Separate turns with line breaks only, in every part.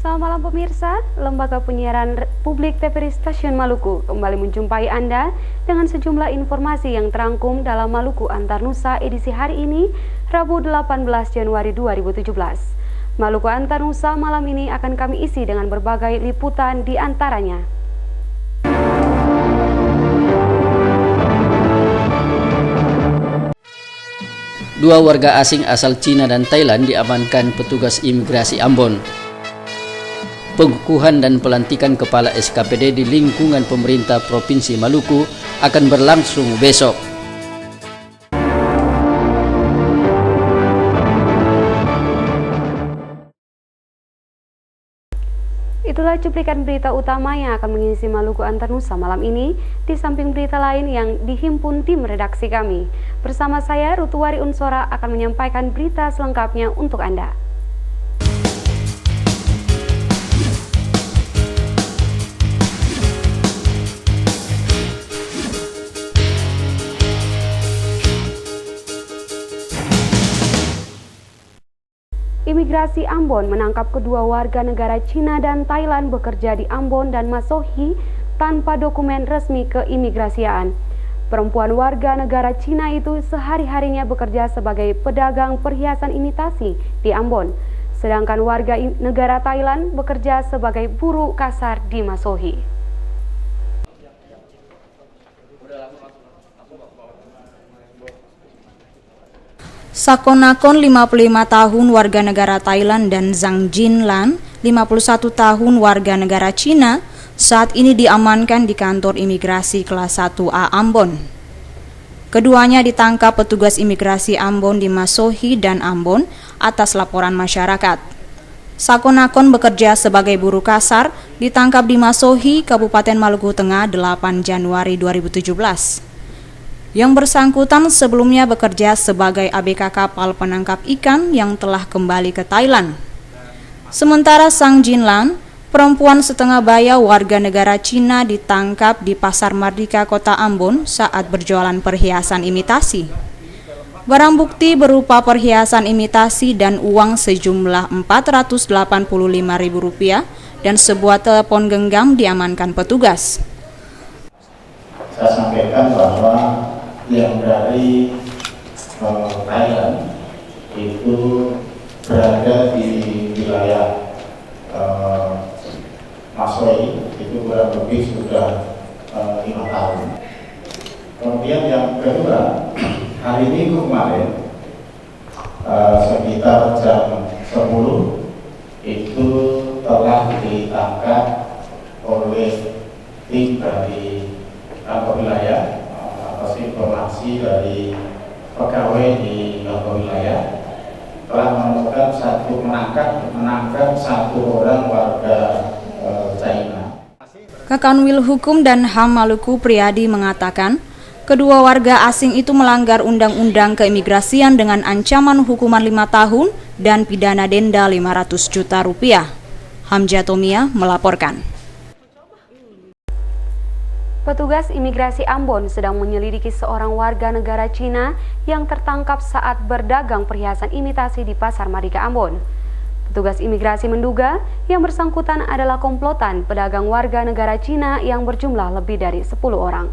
Selamat malam pemirsa, Lembaga Penyiaran Publik TVRI Stasiun Maluku kembali menjumpai Anda dengan sejumlah informasi yang terangkum dalam Maluku Antar Nusa edisi hari ini, Rabu 18 Januari 2017. Maluku Antar Nusa malam ini akan kami isi dengan berbagai liputan di antaranya.
Dua warga asing asal Cina dan Thailand diamankan petugas imigrasi Ambon. Pengukuhan dan pelantikan kepala SKPD di lingkungan pemerintah Provinsi Maluku akan berlangsung besok.
Itulah cuplikan berita utama yang akan mengisi Maluku Antar Nusa malam ini, di samping berita lain yang dihimpun tim redaksi kami. Bersama saya, Rutuwari Unsora, akan menyampaikan berita selengkapnya untuk Anda. Imigrasi Ambon menangkap kedua warga negara Cina dan Thailand bekerja di Ambon dan Masohi tanpa dokumen resmi keimigrasian. Perempuan warga negara Cina itu sehari-harinya bekerja sebagai pedagang perhiasan imitasi di Ambon, sedangkan warga negara Thailand bekerja sebagai buruh kasar di Masohi.
Sakonakon 55 tahun warga negara Thailand dan Zhang Jinlan 51 tahun warga negara Cina saat ini diamankan di kantor imigrasi kelas 1A Ambon. Keduanya ditangkap petugas imigrasi Ambon di Masohi dan Ambon atas laporan masyarakat. Sakonakon bekerja sebagai buruh kasar ditangkap di Masohi, Kabupaten Maluku Tengah 8 Januari 2017. Yang bersangkutan sebelumnya bekerja sebagai ABK kapal penangkap ikan yang telah kembali ke Thailand. Sementara Zhang Jinlan, perempuan setengah baya warga negara Cina, ditangkap di Pasar Mardika, Kota Ambon saat berjualan perhiasan imitasi. Barang bukti berupa perhiasan imitasi dan uang sejumlah Rp485.000 dan sebuah telepon genggam diamankan petugas.
Saya sampaikan bahwa yang dari Thailand itu berada di wilayah Masohi itu kurang lebih sudah 5 tahun. Kemudian yang kedua, hari Minggu kemarin sekitar jam 10 itu telah ditangkap oleh tim dari kantor wilayah atas informasi dari pegawai di kantor wilayah telah menemukan menangkap satu orang warga China.
Kakanwil Hukum dan HAM Maluku Priyadi mengatakan, kedua warga asing itu melanggar Undang-Undang Keimigrasian dengan ancaman hukuman 5 tahun dan pidana denda Rp500 juta. Hamja Tomia melaporkan.
Petugas imigrasi Ambon sedang menyelidiki seorang warga negara Cina yang tertangkap saat berdagang perhiasan imitasi di Pasar Mardika Ambon. Petugas imigrasi menduga yang bersangkutan adalah komplotan pedagang warga negara Cina yang berjumlah lebih dari 10 orang.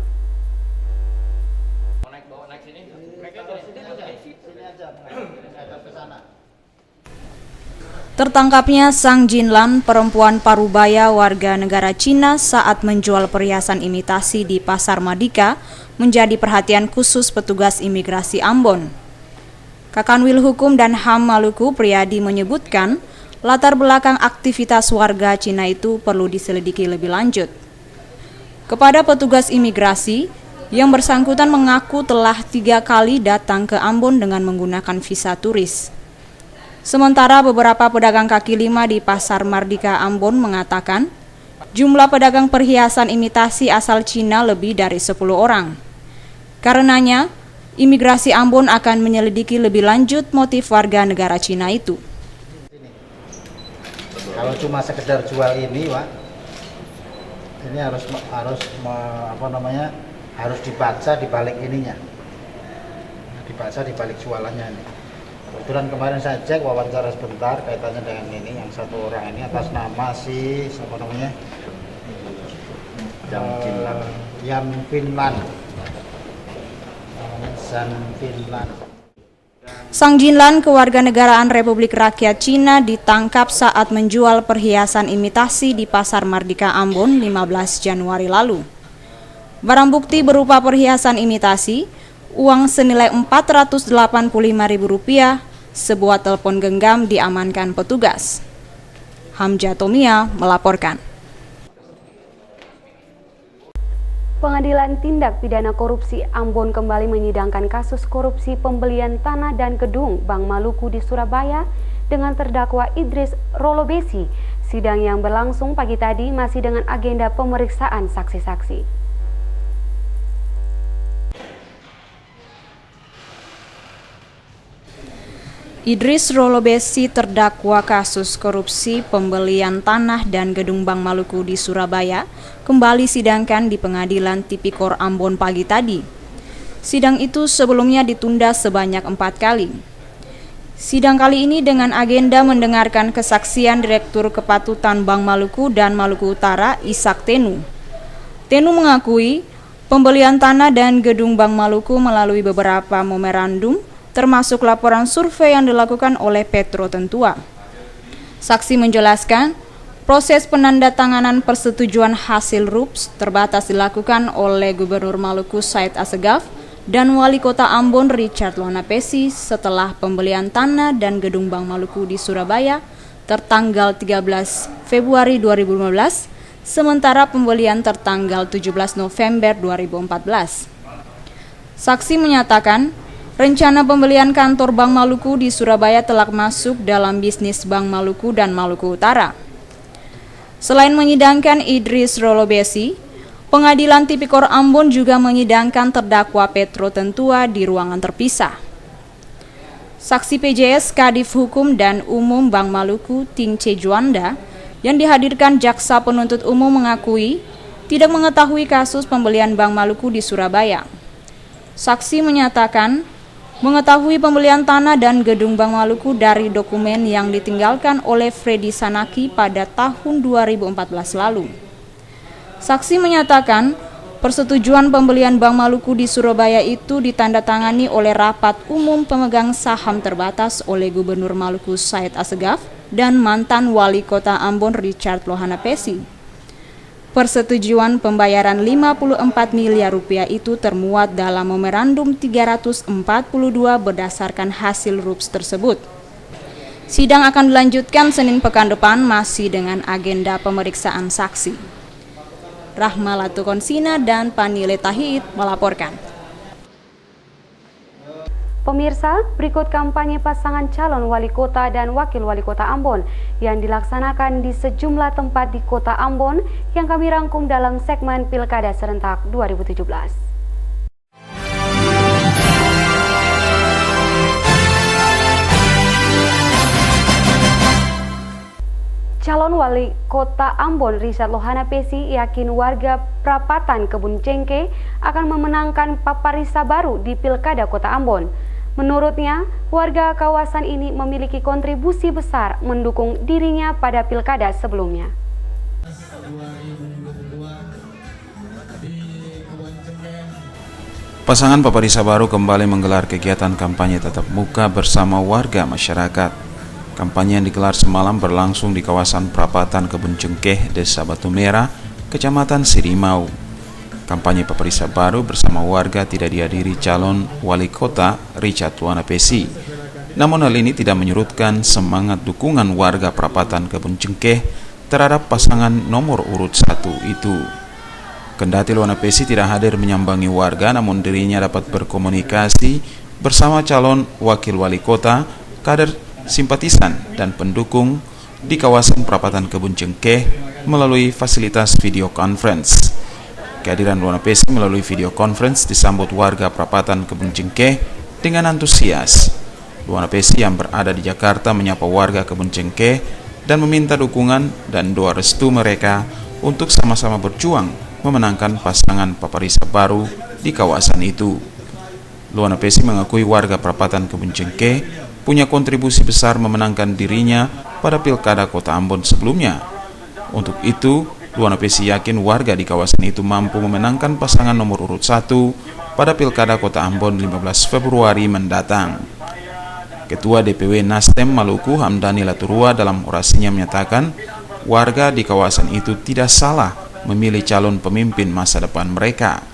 Tertangkapnya Zhang Jinlan, perempuan parubaya warga negara Cina saat menjual perhiasan imitasi di Pasar Mardika, menjadi perhatian khusus petugas imigrasi Ambon. Kakanwil Hukum dan HAM Maluku Priyadi menyebutkan, latar belakang aktivitas warga Cina itu perlu diselidiki lebih lanjut. Kepada petugas imigrasi, yang bersangkutan mengaku telah 3 kali datang ke Ambon dengan menggunakan visa turis. Sementara beberapa pedagang kaki lima di Pasar Mardika Ambon mengatakan, jumlah pedagang perhiasan imitasi asal Cina lebih dari 10 orang. Karenanya, imigrasi Ambon akan menyelidiki lebih lanjut motif warga negara Cina itu.
Kalau cuma sekedar jual ini, Pak, ini harus dibaca di balik ininya, dibaca di balik jualannya ini. Kebetulan kemarin saya cek wawancara sebentar kaitannya dengan ini, yang satu orang ini atas nama si siapa namanya? Yan Finland.
Sang Jinlan, kewarganegaraan Republik Rakyat Cina, ditangkap saat menjual perhiasan imitasi di Pasar Mardika Ambon 15 Januari lalu. Barang bukti berupa perhiasan imitasi, uang senilai Rp485.000, sebuah telepon genggam diamankan petugas. Hamja Tomia melaporkan.
Pengadilan Tindak Pidana Korupsi Ambon kembali menyidangkan kasus korupsi pembelian tanah dan gedung Bank Maluku di Surabaya dengan terdakwa Idris Rolobesi. Sidang yang berlangsung pagi tadi masih dengan agenda pemeriksaan saksi-saksi.
Idris Rolobesi terdakwa kasus korupsi pembelian tanah dan gedung Bank Maluku di Surabaya kembali sidangkan di Pengadilan Tipikor Ambon pagi tadi. Sidang itu sebelumnya ditunda sebanyak 4 kali. Sidang kali ini dengan agenda mendengarkan kesaksian Direktur Kepatutan Bank Maluku dan Maluku Utara, Ishak Tenu. Tenu mengakui pembelian tanah dan gedung Bank Maluku melalui beberapa memorandum, termasuk laporan survei yang dilakukan oleh Petro Tentua. Saksi menjelaskan, proses penandatanganan persetujuan hasil RUPS terbatas dilakukan oleh Gubernur Maluku Said Assegaf dan Wali Kota Ambon Richard Lohanapesi setelah pembelian tanah dan gedung Bank Maluku di Surabaya tertanggal 13 Februari 2015, sementara pembelian tertanggal 17 November 2014. Saksi menyatakan, rencana pembelian kantor Bank Maluku di Surabaya telah masuk dalam bisnis Bank Maluku dan Maluku Utara. Selain menyidangkan Idris Rolobesi, Pengadilan Tipikor Ambon juga menyidangkan terdakwa Petro Tentua di ruangan terpisah. Saksi PJS Kadif Hukum dan Umum Bank Maluku Ting C. Juanda yang dihadirkan Jaksa Penuntut Umum mengakui tidak mengetahui kasus pembelian Bank Maluku di Surabaya. Saksi menyatakan mengetahui pembelian tanah dan gedung Bank Maluku dari dokumen yang ditinggalkan oleh Freddy Sanaki pada tahun 2014 lalu. Saksi menyatakan persetujuan pembelian Bank Maluku di Surabaya itu ditandatangani oleh rapat umum pemegang saham terbatas oleh Gubernur Maluku Said Assegaf dan mantan Wali Kota Ambon Richard Lohanapesi. Persetujuan pembayaran 54 miliar rupiah itu termuat dalam memorandum 342 berdasarkan hasil RUPS tersebut. Sidang akan dilanjutkan Senin pekan depan masih dengan agenda pemeriksaan saksi. Rahma Latukonsina dan Panile Tahid melaporkan.
Pemirsa, berikut kampanye pasangan calon wali kota dan wakil wali kota Ambon yang dilaksanakan di sejumlah tempat di kota Ambon yang kami rangkum dalam segmen Pilkada Serentak 2017. Calon wali kota Ambon Richard Lohanapesi yakin warga Prapatan Kebun Cengkeh akan memenangkan Paparisa baru di Pilkada Kota Ambon. Menurutnya, warga kawasan ini memiliki kontribusi besar mendukung dirinya pada pilkada sebelumnya.
Pasangan Paparisa baru kembali menggelar kegiatan kampanye tatap muka bersama warga masyarakat. Kampanye yang digelar semalam berlangsung di kawasan Prapatan Kebun Cengkeh, Desa Batu Merah, Kecamatan Sirimau. Kampanye Paparisa baru bersama warga tidak dihadiri calon wali kota Richard Lohanapesi. Namun hal ini tidak menyurutkan semangat dukungan warga Prapatan Kebun Cengkeh terhadap pasangan nomor urut 1 itu. Kendati Lohanapesi tidak hadir menyambangi warga, namun dirinya dapat berkomunikasi bersama calon wakil wali kota, kader simpatisan dan pendukung di kawasan Prapatan Kebun Cengkeh melalui fasilitas video conference. Kehadiran Lohanapesi melalui video conference disambut warga Prapatan Kebun Cengkeh dengan antusias. Lohanapesi yang berada di Jakarta menyapa warga Kebun Cengkeh dan meminta dukungan dan doa restu mereka untuk sama-sama berjuang memenangkan pasangan Paparisa baru di kawasan itu. Lohanapesi mengakui warga Prapatan Kebun Cengkeh punya kontribusi besar memenangkan dirinya pada Pilkada Kota Ambon sebelumnya. Untuk itu, Luana Pesi yakin warga di kawasan itu mampu memenangkan pasangan nomor urut 1 pada Pilkada Kota Ambon 15 Februari mendatang. Ketua DPW Nasdem Maluku Hamdani Laturua dalam orasinya menyatakan warga di kawasan itu tidak salah memilih calon pemimpin masa depan mereka.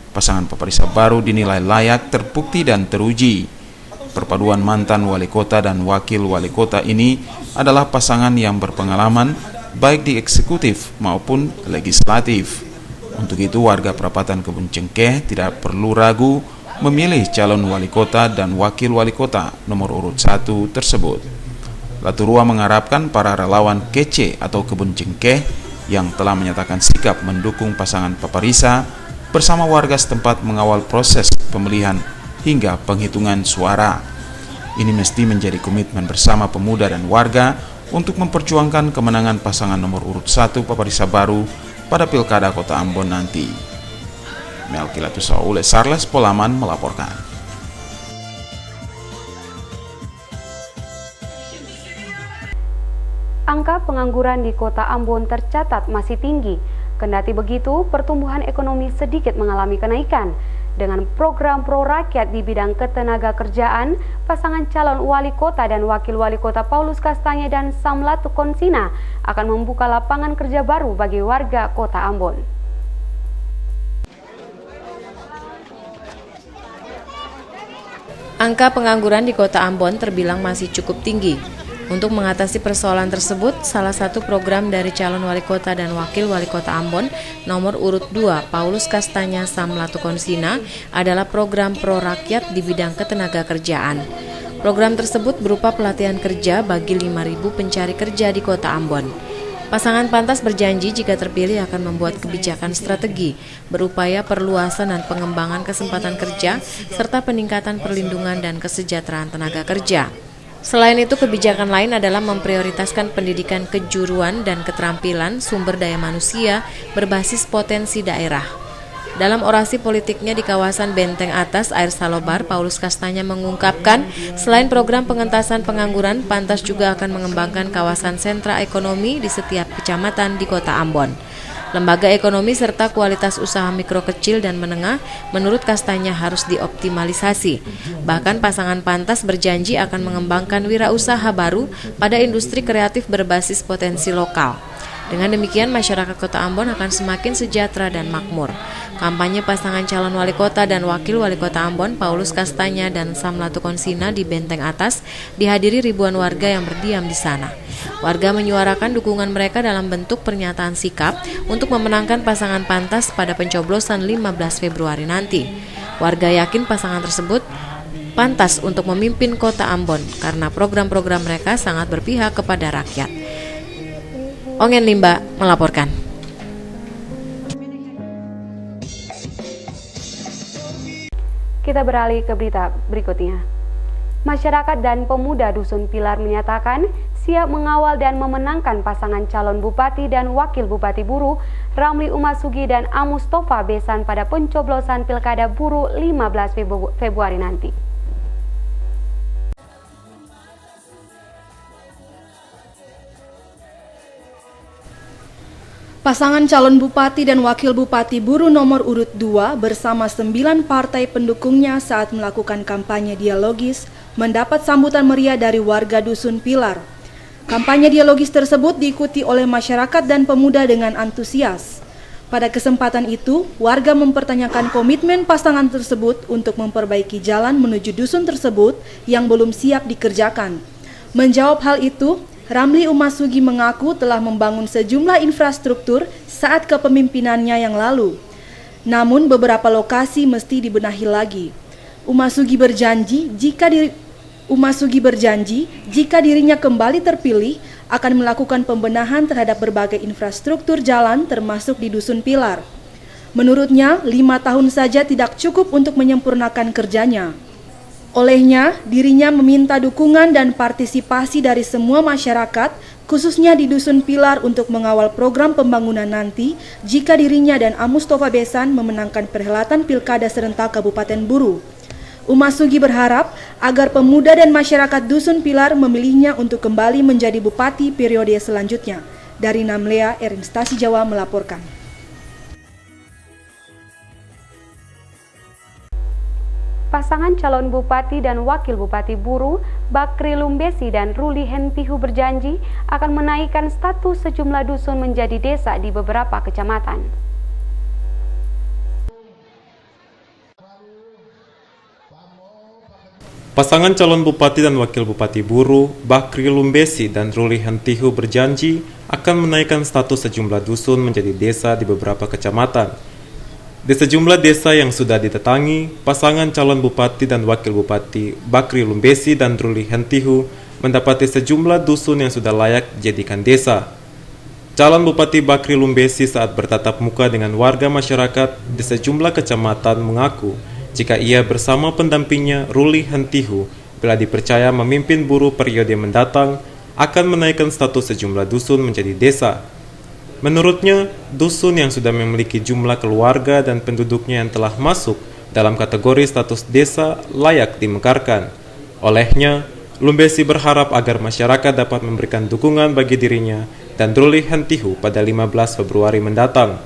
Pasangan Paparisa baru dinilai layak, terbukti dan teruji. Perpaduan mantan wali kota dan wakil wali kota ini adalah pasangan yang berpengalaman baik di eksekutif maupun legislatif. Untuk itu warga Perapatan Kebun Cengkeh tidak perlu ragu memilih calon wali kota dan wakil wali kota nomor urut 1 tersebut. Laturua mengharapkan para relawan KC atau Kebun Cengkeh yang telah menyatakan sikap mendukung pasangan Paparisa bersama warga setempat mengawal proses pemilihan hingga penghitungan suara. Ini mesti menjadi komitmen bersama pemuda dan warga untuk memperjuangkan kemenangan pasangan nomor urut 1 Paparisa baru pada Pilkada Kota Ambon nanti. Melki Latusau, Sarles Polaman melaporkan.
Angka pengangguran di Kota Ambon tercatat masih tinggi. Kendati begitu, pertumbuhan ekonomi sedikit mengalami kenaikan. Dengan program pro rakyat di bidang ketenaga kerjaan, pasangan calon wali kota dan wakil wali kota Paulus Kastanya dan Samlatu Konsina akan membuka lapangan kerja baru bagi warga Kota Ambon.
Angka pengangguran di Kota Ambon terbilang masih cukup tinggi. Untuk mengatasi persoalan tersebut, salah satu program dari calon wali kota dan wakil wali kota Ambon nomor urut 2 Paulus Kastanya Samlatu Konsina adalah program pro rakyat di bidang ketenaga kerjaan. Program tersebut berupa pelatihan kerja bagi 5.000 pencari kerja di Kota Ambon. Pasangan pantas berjanji jika terpilih akan membuat kebijakan strategi, berupaya perluasan dan pengembangan kesempatan kerja, serta peningkatan perlindungan dan kesejahteraan tenaga kerja. Selain itu, kebijakan lain adalah memprioritaskan pendidikan kejuruan dan keterampilan sumber daya manusia berbasis potensi daerah. Dalam orasi politiknya di kawasan Benteng Atas, Air Salobar, Paulus Kastanya mengungkapkan, selain program pengentasan pengangguran, Pantas juga akan mengembangkan kawasan sentra ekonomi di setiap kecamatan di Kota Ambon. Lembaga ekonomi serta kualitas usaha mikro kecil dan menengah menurut Kastanya harus dioptimalisasi. Bahkan pasangan Pantas berjanji akan mengembangkan wirausaha baru pada industri kreatif berbasis potensi lokal. Dengan demikian, masyarakat Kota Ambon akan semakin sejahtera dan makmur. Kampanye pasangan calon wali kota dan wakil wali kota Ambon, Paulus Kastanya dan Samlatu Konsina di Benteng Atas, dihadiri ribuan warga yang berdiam di sana. Warga menyuarakan dukungan mereka dalam bentuk pernyataan sikap untuk memenangkan pasangan Pantas pada pencoblosan 15 Februari nanti. Warga yakin pasangan tersebut pantas untuk memimpin Kota Ambon karena program-program mereka sangat berpihak kepada rakyat. Ongen Limba melaporkan.
Kita beralih ke berita berikutnya. Masyarakat dan pemuda Dusun Pilar menyatakan siap mengawal dan memenangkan pasangan calon bupati dan wakil bupati Buru, Ramli Umasugi dan Amustofa Besan pada pencoblosan Pilkada Buru 15 Februari nanti.
Pasangan calon bupati dan wakil bupati Buru nomor urut 2 bersama 9 partai pendukungnya saat melakukan kampanye dialogis mendapat sambutan meriah dari warga Dusun Pilar. Kampanye dialogis tersebut diikuti oleh masyarakat dan pemuda dengan antusias. Pada kesempatan itu, warga mempertanyakan komitmen pasangan tersebut untuk memperbaiki jalan menuju dusun tersebut yang belum siap dikerjakan. Menjawab hal itu, Ramli Umasugi mengaku telah membangun sejumlah infrastruktur saat kepemimpinannya yang lalu. Namun beberapa lokasi mesti dibenahi lagi. Umasugi berjanji jika dirinya kembali terpilih akan melakukan pembenahan terhadap berbagai infrastruktur jalan termasuk di Dusun Pilar. Menurutnya, 5 tahun saja tidak cukup untuk menyempurnakan kerjanya. Olehnya, dirinya meminta dukungan dan partisipasi dari semua masyarakat, khususnya di Dusun Pilar untuk mengawal program pembangunan nanti jika dirinya dan Amustofa Besan memenangkan perhelatan Pilkada serentak Kabupaten Buru. Umas Sugi berharap agar pemuda dan masyarakat Dusun Pilar memilihnya untuk kembali menjadi bupati periode selanjutnya. Dari Namlea, Erin Stasi Jawa melaporkan.
Pasangan calon bupati dan wakil bupati Buru, Bakri Lumbesi dan Ruli Hentihu berjanji akan menaikkan status sejumlah dusun menjadi desa di beberapa kecamatan.
Pasangan calon bupati dan wakil bupati Buru, Bakri Lumbesi dan Ruli Hentihu berjanji akan menaikkan status sejumlah dusun menjadi desa di beberapa kecamatan. Di sejumlah desa yang sudah ditetangi, pasangan calon bupati dan wakil bupati Bakri Lumbesi dan Ruli Hentihu mendapati sejumlah dusun yang sudah layak dijadikan desa. Calon bupati Bakri Lumbesi saat bertatap muka dengan warga masyarakat di sejumlah kecamatan mengaku jika ia bersama pendampingnya Ruli Hentihu bila dipercaya memimpin Buru periode mendatang akan menaikkan status sejumlah dusun menjadi desa. Menurutnya, dusun yang sudah memiliki jumlah keluarga dan penduduknya yang telah masuk dalam kategori status desa layak dimekarkan. Olehnya, Lumbesi berharap agar masyarakat dapat memberikan dukungan bagi dirinya dan Ruli Hentihu pada 15 Februari mendatang.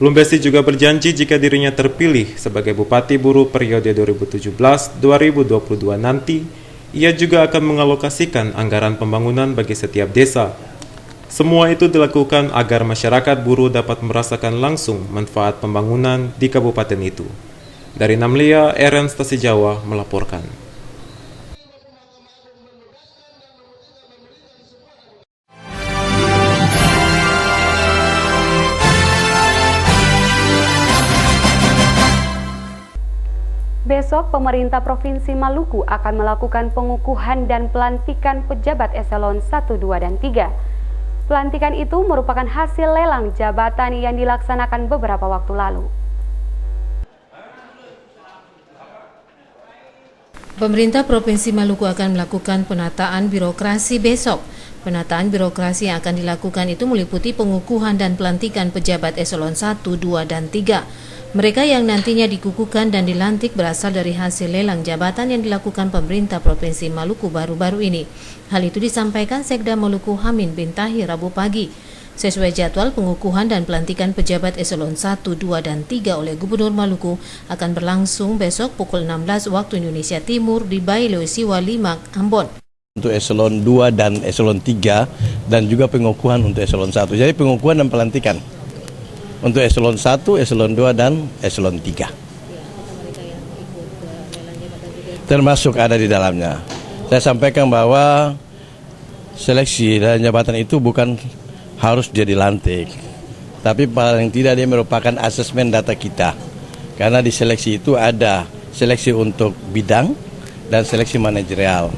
Lumbesi juga berjanji jika dirinya terpilih sebagai Bupati Buru periode 2017-2022 nanti, ia juga akan mengalokasikan anggaran pembangunan bagi setiap desa. Semua itu dilakukan agar masyarakat Buru dapat merasakan langsung manfaat pembangunan di kabupaten itu. Dari Namlia, Erin Stasi Jawa melaporkan.
Besok, pemerintah Provinsi Maluku akan melakukan pengukuhan dan pelantikan pejabat eselon 1, 2, dan 3. Pelantikan itu merupakan hasil lelang jabatan yang dilaksanakan beberapa waktu lalu.
Pemerintah Provinsi Maluku akan melakukan penataan birokrasi besok. Penataan birokrasi yang akan dilakukan itu meliputi pengukuhan dan pelantikan pejabat eselon 1, 2, dan 3. Mereka yang nantinya dikukuhkan dan dilantik berasal dari hasil lelang jabatan yang dilakukan pemerintah Provinsi Maluku baru-baru ini. Hal itu disampaikan Sekda Maluku Hamid bin Tahir Rabu pagi. Sesuai jadwal, pengukuhan dan pelantikan pejabat eselon 1, 2, dan 3 oleh Gubernur Maluku akan berlangsung besok pukul 16 waktu Indonesia Timur di Bailoisiwa 5, Ambon.
Untuk eselon 2 dan eselon 3 dan juga pengukuhan untuk eselon 1. Jadi pengukuhan dan pelantikan untuk eselon 1, eselon 2, dan eselon 3. Termasuk ada di dalamnya. Saya sampaikan bahwa seleksi dan jabatan itu bukan harus dia dilantik. Tapi paling tidak dia merupakan asesmen data kita. Karena di seleksi itu ada seleksi untuk bidang dan seleksi manajerial.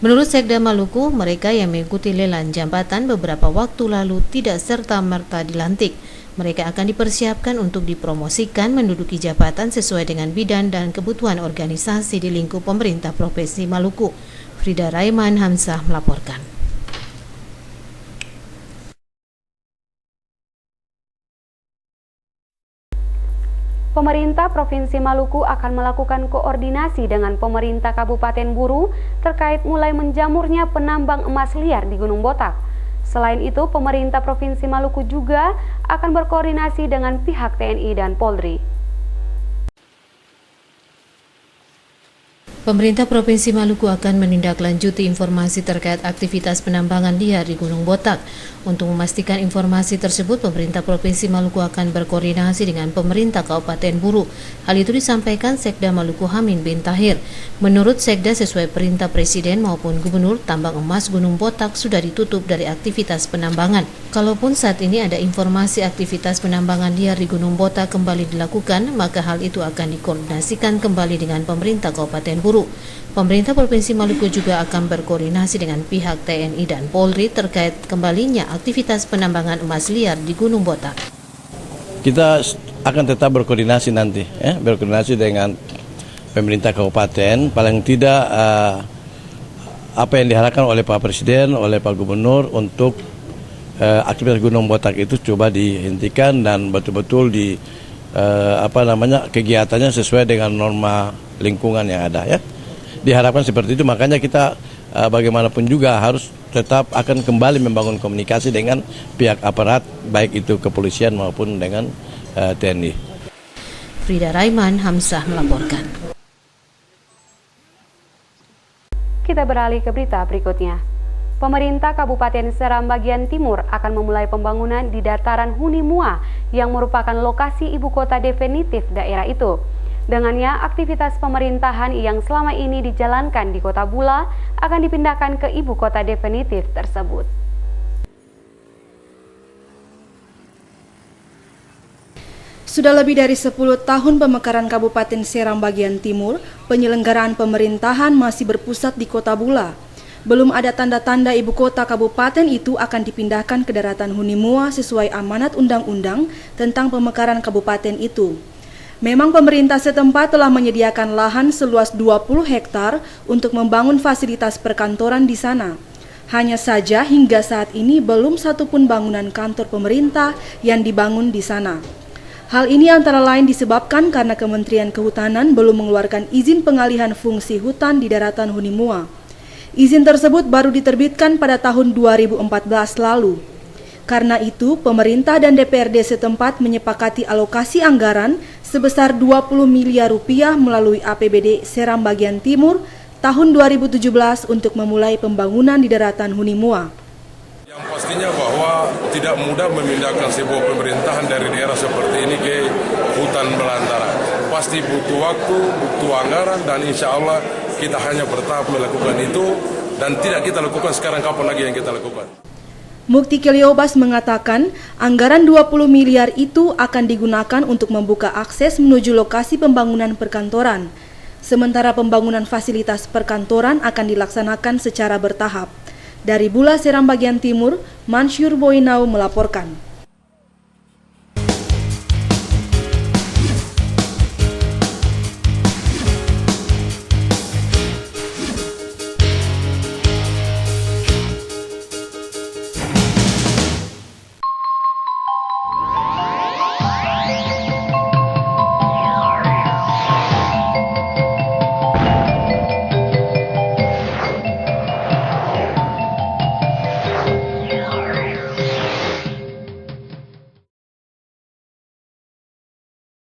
Menurut Sekda Maluku, mereka yang mengikuti lelang jabatan beberapa waktu lalu tidak serta-merta dilantik. Mereka akan dipersiapkan untuk dipromosikan menduduki jabatan sesuai dengan bidang dan kebutuhan organisasi di lingkup pemerintah Provinsi Maluku. Frida Raiman Hamzah melaporkan.
Pemerintah Provinsi Maluku akan melakukan koordinasi dengan pemerintah Kabupaten Buru terkait mulai menjamurnya penambang emas liar di Gunung Botak. Selain itu, pemerintah Provinsi Maluku juga akan berkoordinasi dengan pihak TNI dan Polri.
Pemerintah Provinsi Maluku akan menindaklanjuti informasi terkait aktivitas penambangan liar di Gunung Botak. Untuk memastikan informasi tersebut, pemerintah Provinsi Maluku akan berkoordinasi dengan pemerintah Kabupaten Buru. Hal itu disampaikan Sekda Maluku Hamid bin Tahir. Menurut Sekda, sesuai perintah Presiden maupun Gubernur, tambang emas Gunung Botak sudah ditutup dari aktivitas penambangan. Kalaupun saat ini ada informasi aktivitas penambangan liar di Gunung Botak kembali dilakukan, maka hal itu akan dikoordinasikan kembali dengan pemerintah Kabupaten Buru. Pemerintah Provinsi Maluku juga akan berkoordinasi dengan pihak TNI dan Polri terkait kembalinya aktivitas penambangan emas liar di Gunung Botak.
Kita akan tetap berkoordinasi nanti, berkoordinasi dengan pemerintah kabupaten, paling tidak apa yang diharapkan oleh Pak Presiden, oleh Pak Gubernur untuk aktivitas Gunung Botak itu coba dihentikan dan betul-betul kegiatannya sesuai dengan norma lingkungan yang ada ya. Diharapkan seperti itu, makanya kita bagaimanapun juga harus tetap akan kembali membangun komunikasi dengan pihak aparat, baik itu kepolisian maupun dengan TNI.
Frida Raiman Hamzah melaporkan.
Kita beralih ke berita berikutnya. Pemerintah Kabupaten Seram bagian timur akan memulai pembangunan di dataran Huni Mua yang merupakan lokasi ibu kota definitif daerah itu. Dengannya, aktivitas pemerintahan yang selama ini dijalankan di Kota Bula akan dipindahkan ke ibu kota definitif tersebut.
Sudah lebih dari 10 tahun pemekaran Kabupaten Seram bagian timur, penyelenggaraan pemerintahan masih berpusat di Kota Bula. Belum ada tanda-tanda ibu kota kabupaten itu akan dipindahkan ke daratan Huni Mua sesuai amanat undang-undang tentang pemekaran kabupaten itu. Memang pemerintah setempat telah menyediakan lahan seluas 20 hektar untuk membangun fasilitas perkantoran di sana. Hanya saja hingga saat ini belum satupun bangunan kantor pemerintah yang dibangun di sana. Hal ini antara lain disebabkan karena Kementerian Kehutanan belum mengeluarkan izin pengalihan fungsi hutan di daratan Huni Mua. Izin tersebut baru diterbitkan pada tahun 2014 lalu. Karena itu, pemerintah dan DPRD setempat menyepakati alokasi anggaran sebesar 20 miliar rupiah melalui APBD Seram bagian timur tahun 2017 untuk memulai pembangunan di daratan Huni Mua.
Yang pastinya bahwa tidak mudah memindahkan sebuah pemerintahan dari daerah seperti ini ke hutan belantara. Pasti butuh waktu, butuh anggaran, dan insya Allah kita hanya bertahap melakukan itu, dan tidak kita lakukan sekarang, kapan lagi yang kita lakukan.
Mukti Keliobas mengatakan anggaran 20 miliar itu akan digunakan untuk membuka akses menuju lokasi pembangunan perkantoran. Sementara pembangunan fasilitas perkantoran akan dilaksanakan secara bertahap. Dari Bula Seram bagian timur, Mansyur Boinau melaporkan.